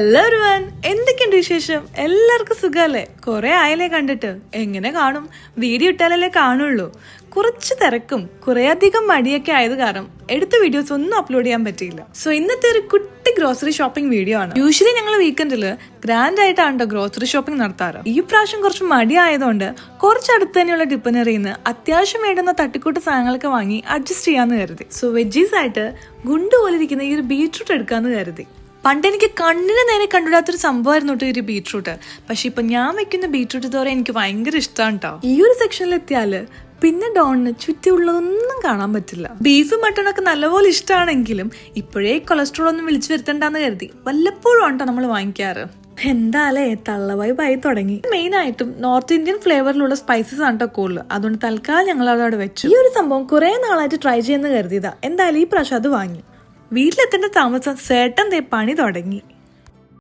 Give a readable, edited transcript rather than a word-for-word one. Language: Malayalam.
ഹലോ എവരിവൺ, എന്തൊക്കെയുണ്ട് വിശേഷം? എല്ലാവർക്കും സുഖല്ലേ? കുറെ ആയല്ലേ കണ്ടിട്ട്. എങ്ങനെ കാണും? വീഡിയോ ഇട്ടാലല്ലേ കാണുള്ളൂ. കുറച്ച് തിരക്കും കുറെ അധികം മടിയൊക്കെ ആയത് കാരണം എടുത്ത വീഡിയോസ് ഒന്നും അപ്ലോഡ് ചെയ്യാൻ പറ്റിയില്ല. സോ ഇന്നത്തെ ഒരു കുട്ടി ഗ്രോസറി ഷോപ്പിംഗ് വീഡിയോ ആണ്. യൂഷ്വലി ഞങ്ങൾ വീക്കെൻഡില് ഗ്രാൻഡ് ആയിട്ടാണ് ഗ്രോസറി ഷോപ്പിംഗ് നടത്താറ്. ഈ പ്രാവശ്യം കുറച്ച് മടി ആയതുകൊണ്ട് കുറച്ചടുത്ത് തന്നെയുള്ള ഡിപ്പനറിന്ന് അത്യാവശ്യം വേണ്ടുന്ന തട്ടിക്കൂട്ട് സാധനങ്ങളൊക്കെ വാങ്ങി അഡ്ജസ്റ്റ് ചെയ്യാന്ന് കരുതി. സോ വെജീസ് ആയിട്ട് ഗുണ്ട് പോലെ ഇരിക്കുന്ന ഈ ഒരു ബീട്രൂട്ട് എടുക്കാന്ന് കരുതി. പണ്ട് എനിക്ക് കണ്ണിന് നേരെ കണ്ടുവിടാത്തൊരു സംഭവമായിരുന്നു കേട്ടോ ഈ ഒരു ബീട്രൂട്ട്. പക്ഷെ ഇപ്പൊ ഞാൻ വെക്കുന്ന ബീട്രൂട്ട് തോരെ എനിക്ക് ഭയങ്കര ഇഷ്ടമാണ് കേട്ടോ. ഈ ഒരു സെക്ഷനിൽ എത്തിയാല് പിന്നെ ഡോണിന് ചുറ്റുമുള്ളതൊന്നും കാണാൻ പറ്റില്ല. ബീഫ് മട്ടണൊക്കെ നല്ലപോലെ ഇഷ്ടമാണെങ്കിലും ഇപ്പോഴേ കൊളസ്ട്രോൾ ഒന്നും വിളിച്ചു വരുത്തണ്ടെന്ന് കരുതി വല്ലപ്പോഴും ആണ് നമ്മൾ വാങ്ങിക്കാറ്. എന്താലേ തള്ളവൈബായി തുടങ്ങി. മെയിൻ ആയിട്ടും നോർത്ത് ഇന്ത്യൻ ഫ്ലേവറിലുള്ള സ്പൈസസ് ആണ് കേട്ടോ കൂടുതൽ. അതുകൊണ്ട് തൽക്കാലം ഞങ്ങൾ അവിടെ വെച്ചു. ഈ ഒരു സംഭവം കുറെ നാളായിട്ട് ട്രൈ ചെയ്യുന്ന കരുതിയതാ. എന്തായാലും ഈ പ്രാവശ്യം അത് വാങ്ങി. വീട്ടിലെത്തേണ്ട താമസം ചേട്ടൻ പണി തുടങ്ങി.